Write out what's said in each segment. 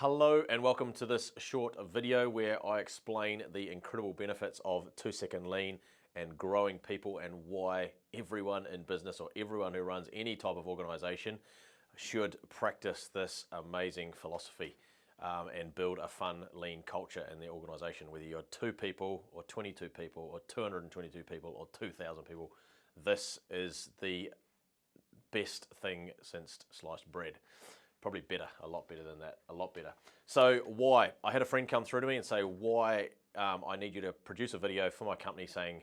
Hello and welcome to this short video where I explain the incredible benefits of 2-second lean and growing people and why everyone in business or everyone who runs any type of organization should practice this amazing philosophy and build a fun lean culture in their organization. Whether you're 2 people or 22 people or 222 people or 2,000 people, this is the best thing since sliced bread. Probably better, a lot better than that, a lot better. So why? I had a friend come through to me and say why I need you to produce a video for my company saying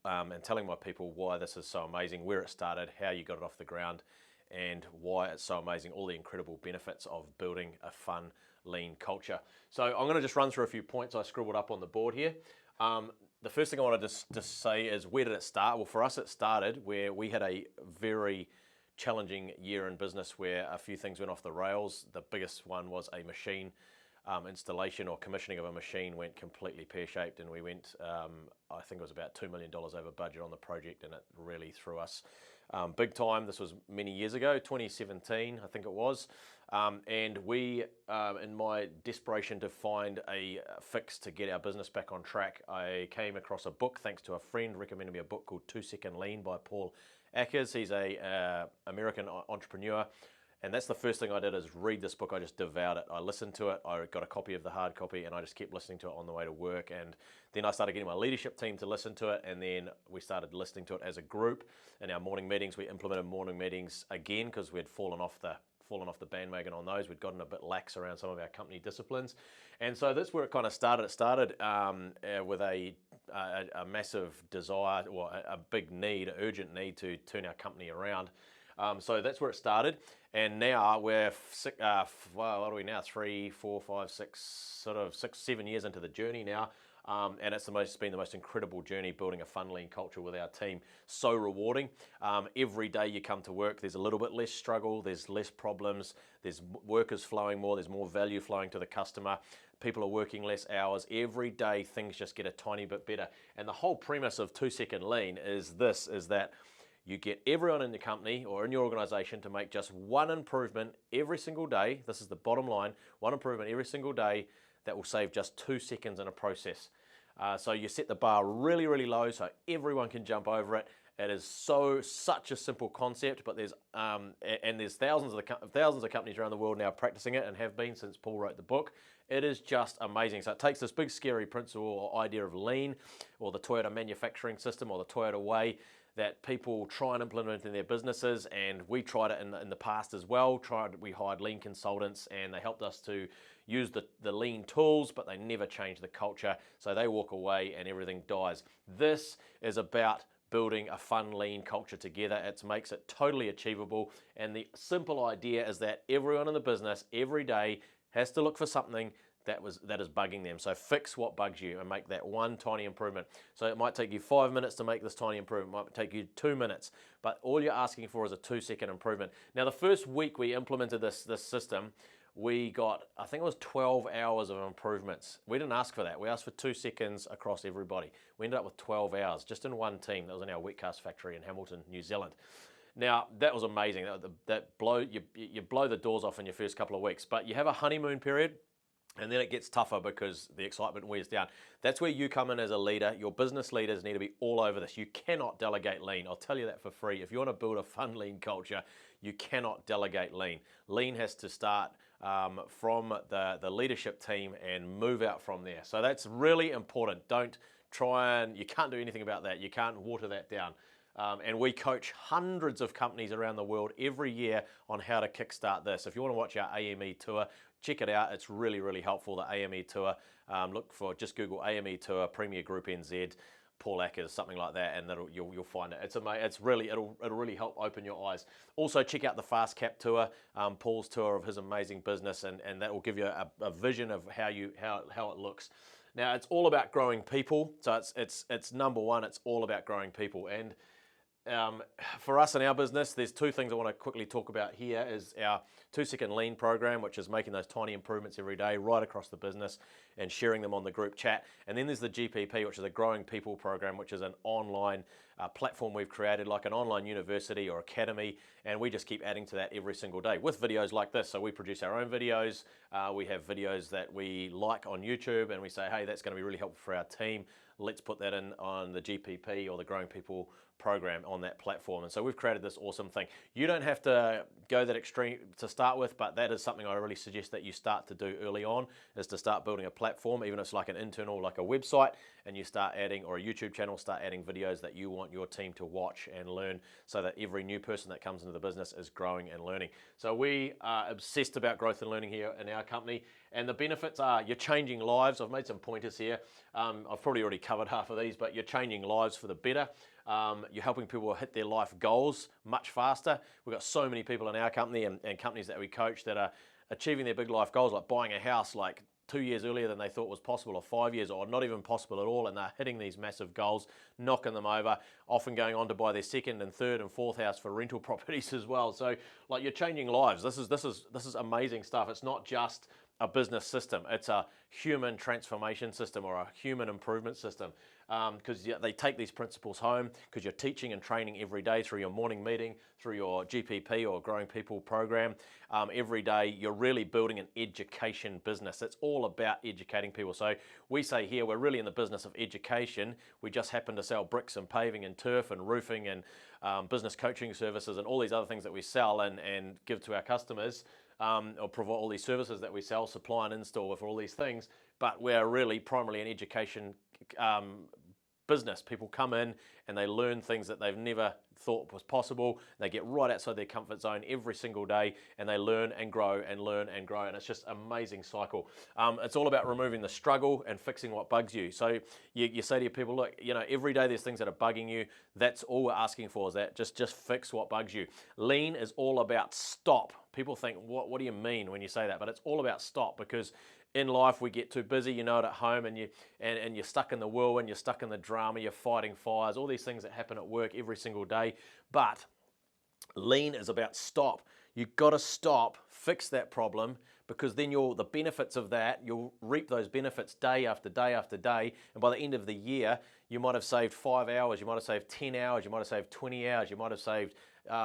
and telling my people why this is so amazing, where it started, how you got it off the ground, and why it's so amazing, all the incredible benefits of building a fun, lean culture. So I'm going to just run through a few points I scribbled up on the board here. The first thing I want to just say is, where did it start? Well, for us it started where we had a very challenging year in business where a few things went off the rails. The biggest one was a machine installation or commissioning of a machine went completely pear-shaped, and we went, I think it was about $2 million over budget on the project, and it really threw us big time. This was many years ago, 2017 I think it was, and we, in my desperation to find a fix to get our business back on track, I came across a book, thanks to a friend recommended me a book called 2-Second Lean by Paul Akers. He's a American entrepreneur, and that's the first thing I did, is read this book. I just devoured it. I listened to it. I got a copy of the hard copy, and I just kept listening to it on the way to work. And then I started getting my leadership team to listen to it, and then we started listening to it as a group. In our morning meetings, we implemented morning meetings again because we had fallen off the bandwagon on those. We'd gotten a bit lax around some of our company disciplines, and so that's where it kind of started. It started with a massive desire, or a big need, urgent need to turn our company around. So that's where it started, and now we're what are we now? 3, 4, 5, 6, sort of 6, 7 years into the journey now. And it's been the most incredible journey building a fun, lean culture with our team. So rewarding. Every day you come to work, there's a little bit less struggle, there's less problems, there's workers flowing more, there's more value flowing to the customer. People are working less hours. Every day things just get a tiny bit better. And the whole premise of 2-Second Lean is that you get everyone in the company or in your organization to make just one improvement every single day. This is the bottom line, one improvement every single day that will save just 2 seconds in a process. So you set the bar really, really low so everyone can jump over it. It is such a simple concept, but there's thousands of companies around the world now practicing it and have been since Paul wrote the book. It is just amazing. So it takes this big scary principle or idea of lean, or the Toyota manufacturing system, or the Toyota way, that people try and implement in their businesses, and we tried it in the past as well. We hired lean consultants, and they helped us to use the lean tools, but they never changed the culture. So they walk away and everything dies. This is about building a fun, lean culture together. It makes it totally achievable, and the simple idea is that everyone in the business every day has to look for something that is bugging them. So fix what bugs you and make that one tiny improvement. So it might take you 5 minutes to make this tiny improvement, it might take you 2 minutes, but all you're asking for is a 2-second improvement. Now, the first week we implemented this system, we got, I think it was 12 hours of improvements. We didn't ask for that. We asked for 2 seconds across everybody. We ended up with 12 hours just in one team. That was in our wet cast factory in Hamilton, New Zealand. Now, that was amazing. You blow the doors off in your first couple of weeks, but you have a honeymoon period, and then it gets tougher because the excitement wears down. That's where you come in as a leader. Your business leaders need to be all over this. You cannot delegate lean. I'll tell you that for free. If you want to build a fun, lean culture, you cannot delegate lean. Lean has to start from the leadership team and move out from there. So that's really important. You can't do anything about that. You can't water that down. And we coach hundreds of companies around the world every year on how to kickstart this. If you want to watch our AME tour, check it out. It's really, really helpful, the AME tour. Just Google AME tour, Premier Group NZ, Paul Akers, something like that, and you'll find it. It'll really help open your eyes. Also, check out the Fast Cap tour, Paul's tour of his amazing business, and that will give you a vision of how it looks. Now, it's all about growing people. So it's number one. It's all about growing people. And for us in our business, there's 2 things I want to quickly talk about here. Is our 2-Second Lean program, which is making those tiny improvements every day right across the business and sharing them on the group chat. And then there's the GPP, which is a Growing People program, which is an online platform we've created, like an online university or academy, and we just keep adding to that every single day with videos like this. So we produce our own videos. We have videos that we like on YouTube, and we say, hey, that's going to be really helpful for our team. Let's put that in on the GPP or the Growing People program on that platform. And so we've created this awesome thing. You don't have to go that extreme to start with, but that is something I really suggest that you start to do early on, is to start building a platform, even if it's like an internal, like a website, and you start adding, or a YouTube channel, start adding videos that you want your team to watch and learn, so that every new person that comes into the business is growing and learning. So we are obsessed about growth and learning here in our company, and the benefits are you're changing lives. I've made some pointers here. I've probably already covered half of these, but you're changing lives for the better. You're helping people hit their life goals much faster. We've got so many people in our company and companies that we coach that are achieving their big life goals, like buying a house like 2 years earlier than they thought was possible, or 5 years, or not even possible at all, and they're hitting these massive goals, knocking them over, often going on to buy their second and third and fourth house for rental properties as well. So like, you're changing lives. This is amazing stuff. It's not just a business system, it's a human transformation system or a human improvement system, because they take these principles home, because you're teaching and training every day through your morning meeting, through your GPP or Growing People program. Every day you're really building an education business. It's all about educating people. So we say here, we're really in the business of education. We just happen to sell bricks and paving and turf and roofing and business coaching services and all these other things that we sell and give to our customers. Or provide all these services that we sell, supply and install with all these things, but we're really primarily an education business. People come in and they learn things that they've never thought was possible. They get right outside their comfort zone every single day, and they learn and grow and learn and grow, and it's just an amazing cycle. It's all about removing the struggle and fixing what bugs you. So you say to your people, look, every day there's things that are bugging you. That's all we're asking for, is that just fix what bugs you. Lean is all about stop. People think, what do you mean when you say that? But it's all about stop, because in life we get too busy, it at home, and you're stuck in the whirlwind, you're stuck in the drama, you're fighting fires, all these things that happen at work every single day. But lean is about stop. You've got to stop, fix that problem, because then the benefits of that, you'll reap those benefits day after day after day, and by the end of the year, you might have saved 5 hours, you might have saved 10 hours, you might have saved 20 hours, you might have saved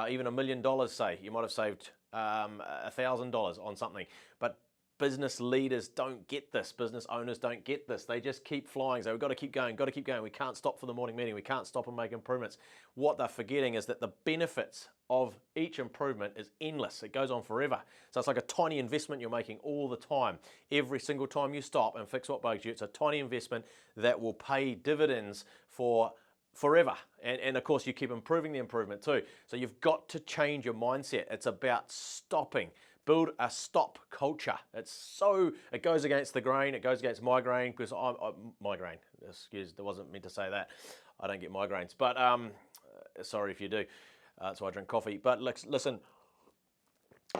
even $1 million, say. You might have saved $1,000 on something. But business leaders don't get this. Business owners don't get this. They just keep flying. So we've got to keep going, got to keep going. We can't stop for the morning meeting. We can't stop and make improvements. What they're forgetting is that the benefits of each improvement is endless. It goes on forever. So it's like a tiny investment you're making all the time. Every single time you stop and fix what bugs you, it's a tiny investment that will pay dividends for forever. And of course, you keep improving the improvement too. So you've got to change your mindset. It's about stopping. Build a stop culture. It goes against the grain. It goes against migraine, because I'm migraine. Excuse, I wasn't meant to say that. I don't get migraines, but sorry if you do. That's why I drink coffee. But listen,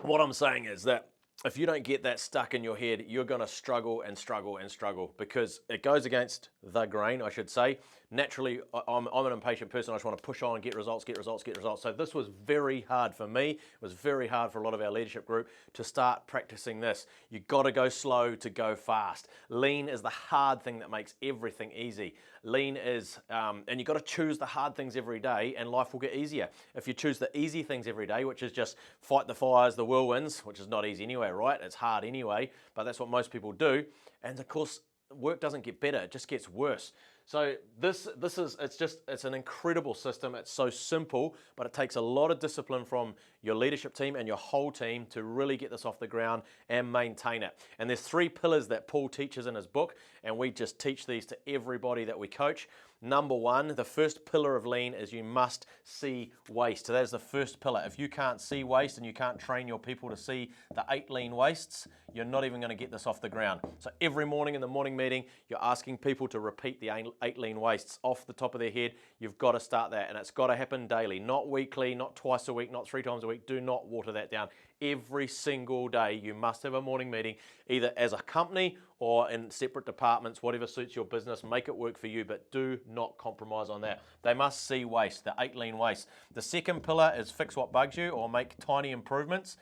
what I'm saying is that if you don't get that stuck in your head, you're going to struggle and struggle and struggle, because it goes against the grain, I should say. Naturally, I'm an impatient person. I just want to push on, get results, get results, get results. So this was very hard for me. It was very hard for a lot of our leadership group to start practicing this. You've got to go slow to go fast. Lean is the hard thing that makes everything easy. Lean is, and you've got to choose the hard things every day, and life will get easier. If you choose the easy things every day, which is just fight the fires, the whirlwinds, which is not easy anyway, right? It's hard anyway, but that's what most people do. And of course, work doesn't get better, it just gets worse. So it's an incredible system. It's so simple, but it takes a lot of discipline from your leadership team and your whole team to really get this off the ground and maintain it. And there's 3 pillars that Paul teaches in his book, and we just teach these to everybody that we coach. Number 1, the first pillar of lean is you must see waste. So that's the first pillar. If you can't see waste and you can't train your people to see the 8 lean wastes, you're not even going to get this off the ground. So every morning in the morning meeting, you're asking people to repeat the 8 lean wastes off the top of their head. You've got to start that, and it's got to happen daily, not weekly, not twice a week, not 3 times a week. Do not water that down. Every single day, you must have a morning meeting, either as a company or in separate departments, whatever suits your business. Make it work for you, but do not compromise on that. They must see waste, the 8 lean wastes. The second pillar is fix what bugs you, or make tiny improvements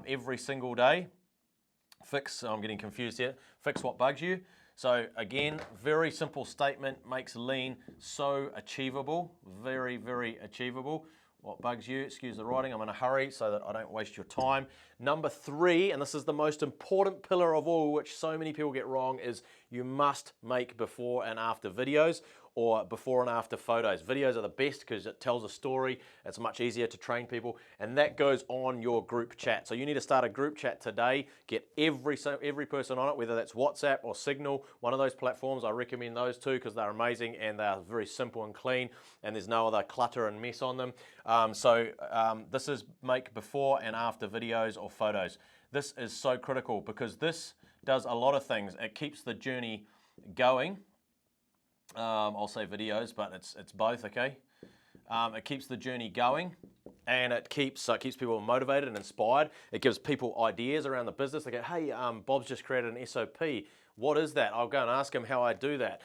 every single day. I'm getting confused here. Fix what bugs you. So again, very simple statement, makes lean so achievable, very, very achievable. What bugs you? Excuse the writing, I'm in a hurry so that I don't waste your time. Number 3, and this is the most important pillar of all, which so many people get wrong, is you must make before and after videos or before and after photos. Videos are the best because it tells a story, it's much easier to train people, and that goes on your group chat. So you need to start a group chat today, get every person on it, whether that's WhatsApp or Signal, one of those platforms. I recommend those two because they're amazing and they're very simple and clean, and there's no other clutter and mess on them. This is make before and after videos or photos. This is so critical because this does a lot of things. It keeps the journey going. I'll say videos, but it's both, okay? It keeps the journey going, and it keeps people motivated and inspired. It gives people ideas around the business. They go, hey, Bob's just created an SOP. What is that? I'll go and ask him how I do that.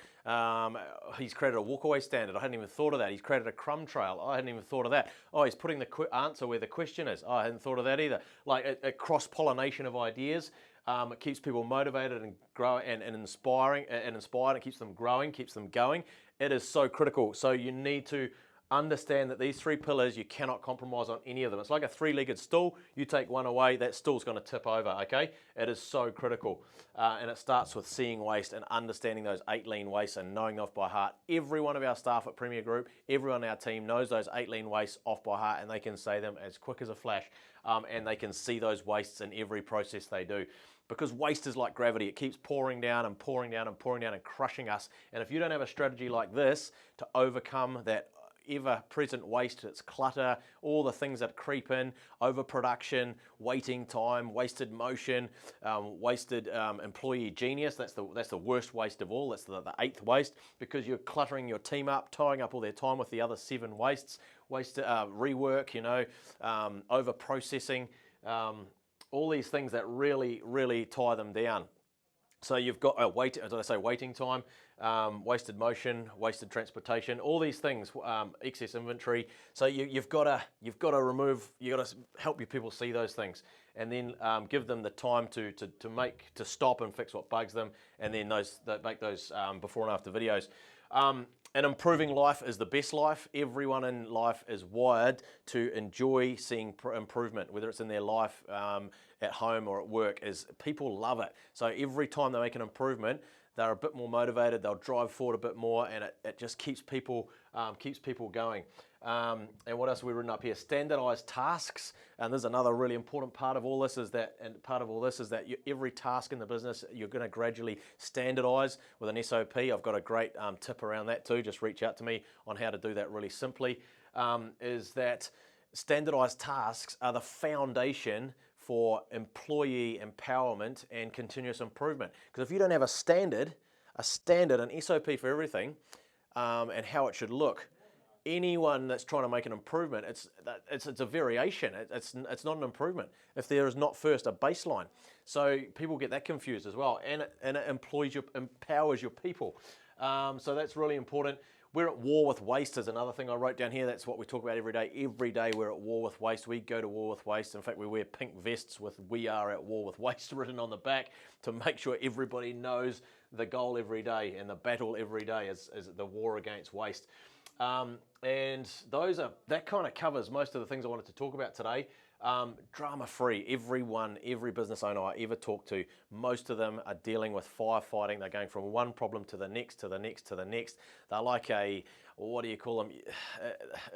He's created a walkaway standard. I hadn't even thought of that. He's created a crumb trail. I hadn't even thought of that. Oh, he's putting the answer where the question is. Oh, I hadn't thought of that either. Like a cross-pollination of ideas. It keeps people motivated and growing and inspired. It keeps them growing, keeps them going. It is so critical. So you need to understand that these 3 pillars, you cannot compromise on any of them. It's like a 3-legged stool. You take one away, that stool's going to tip over, okay? It is so critical. And it starts with seeing waste and understanding those 8 lean wastes and knowing them off by heart. Every one of our staff at Premier Group, everyone on our team knows those 8 lean wastes off by heart, and they can say them as quick as a flash. And they can see those wastes in every process they do. Because waste is like gravity. It keeps pouring down and pouring down and pouring down and crushing us. And if you don't have a strategy like this to overcome that ever-present waste, it's clutter, all the things that creep in, overproduction, waiting time, wasted motion, wasted employee genius. That's the worst waste of all. That's the 8th waste, because you're cluttering your team up, tying up all their time with the other 7 wastes, rework, over-processing, all these things that really, really tie them down. So you've got waiting time, wasted motion, wasted transportation, all these things, excess inventory. So you've got to help your people see those things, and then give them the time to stop and fix what bugs them, and then make those before and after videos. And improving life is the best life. Everyone in life is wired to enjoy seeing improvement, whether it's in their life, at home or at work. People love it. So every time they make an improvement, they're a bit more motivated. They'll drive forward a bit more, and it just keeps people going. And what else have we written up here? Standardized tasks. And there's another really important part of all this is that every task in the business you're going to gradually standardize with an SOP. I've got a great tip around that too. Just reach out to me on how to do that really simply. Is that standardized tasks are the foundation for employee empowerment and continuous improvement. Because if you don't have a standard, an SOP for everything, and how it should look, anyone that's trying to make an improvement, it's a variation. It's not an improvement if there is not first a baseline. So people get that confused as well, and it empowers your people. So that's really important. We're at war with waste is another thing I wrote down here. That's what we talk about every day. Every day we're at war with waste. We go to war with waste. In fact, we wear pink vests with "We are at war with waste" written on the back to make sure everybody knows the goal every day and the battle every day is the war against waste. And that kind of covers most of the things I wanted to talk about today. Drama-free. Every business owner I ever talk to, most of them are dealing with firefighting. They're going from one problem to the next, to the next, to the next. They're like what do you call them?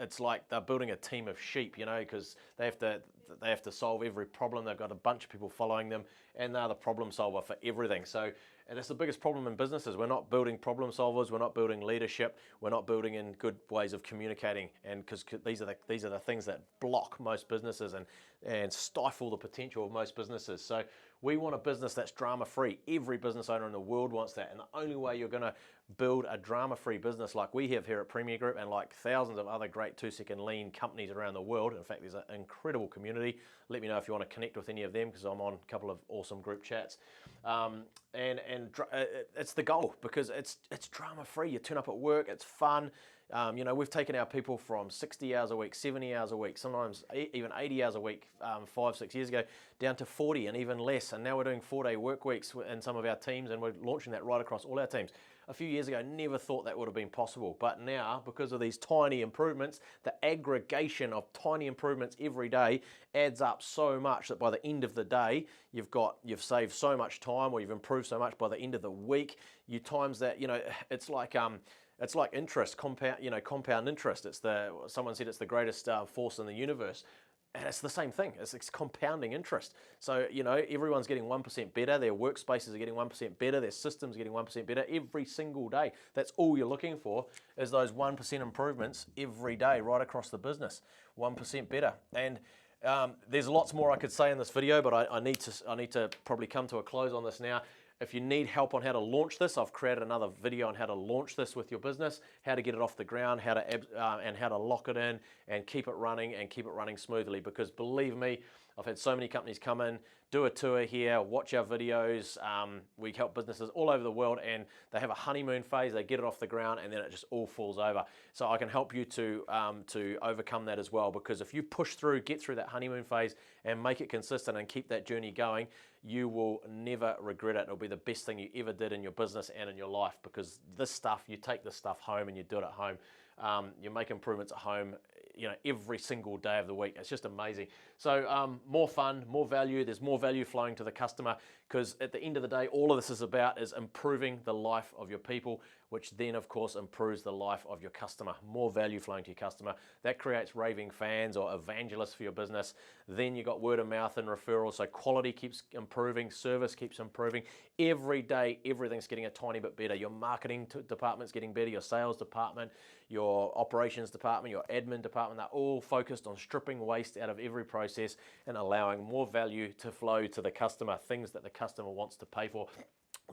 It's like they're building a team of sheep, because they have to solve every problem. They've got a bunch of people following them, and they're the problem solver for everything. And that's the biggest problem in businesses. We're not building problem solvers. We're not building leadership. We're not building in good ways of communicating. And because these are the things that block most businesses and stifle the potential of most businesses. So we want a business that's drama-free. Every business owner in the world wants that. And the only way you're going to build a drama-free business like we have here at Premier Group and like thousands of other great 2-second lean companies around the world. In fact, there's an incredible community. Let me know if you want to connect with any of them because I'm on a couple of awesome group chats. It's the goal because it's drama-free. You turn up at work, it's fun. We've taken our people from 60 hours a week, 70 hours a week, sometimes even 80 hours a week 5-6 years ago down to 40 and even less. And now we're doing 4-day work weeks in some of our teams, and we're launching that right across all our teams. A few years ago, never thought that would have been possible. But now, because of these tiny improvements, the aggregation of tiny improvements every day adds up so much that by the end of the day, you've saved so much time, or you've improved so much by the end of the week. You times that, it's like interest, compound interest. Someone said it's the greatest force in the universe. And it's the same thing. It's compounding interest. So, everyone's getting 1% better. Their workspaces are getting 1% better. Their systems are getting 1% better every single day. That's all you're looking for, is those 1% improvements every day right across the business. 1% better. And there's lots more I could say in this video, but I need to probably come to a close on this now. If you need help on how to launch this, I've created another video on how to launch this with your business, how to get it off the ground, and how to lock it in and keep it running smoothly. Because believe me, I've had so many companies come in, do a tour here, watch our videos. We help businesses all over the world, and they have a honeymoon phase. They get it off the ground, and then it just all falls over. So I can help you to overcome that as well. Because if you push through, get through that honeymoon phase, and make it consistent and keep that journey going, you will never regret it. It'll be the best thing you ever did in your business and in your life. Because this stuff, you take this stuff home and you do it at home. You make improvements at home, every single day of the week. It's just amazing. So more fun, more value. There's more value flowing to the customer, because at the end of the day, all of this is about is improving the life of your people, which then of course improves the life of your customer. More value flowing to your customer. That creates raving fans or evangelists for your business. Then you got word of mouth and referrals. So quality keeps improving, service keeps improving. Every day, everything's getting a tiny bit better. Your marketing department's getting better, your sales department, your operations department, your admin department, they're all focused on stripping waste out of every process and allowing more value to flow to the customer, things that the customer wants to pay for.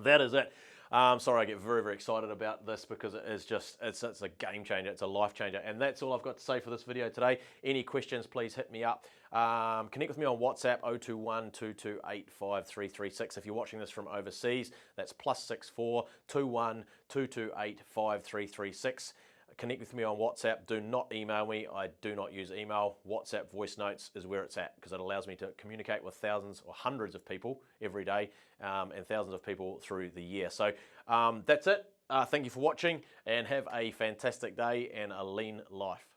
That is it. Sorry, I get very, very excited about this, because it's a game changer. It's a life changer. And that's all I've got to say for this video today. Any questions, please hit me up. Connect with me on WhatsApp, 021 228 5336. If you're watching this from overseas, that's +64 21 228 5336. Connect with me on WhatsApp. Do not email me. I do not use email. WhatsApp voice notes is where it's at, because it allows me to communicate with thousands or hundreds of people every day, and thousands of people through the year. So that's it. Thank you for watching, and have a fantastic day and a lean life.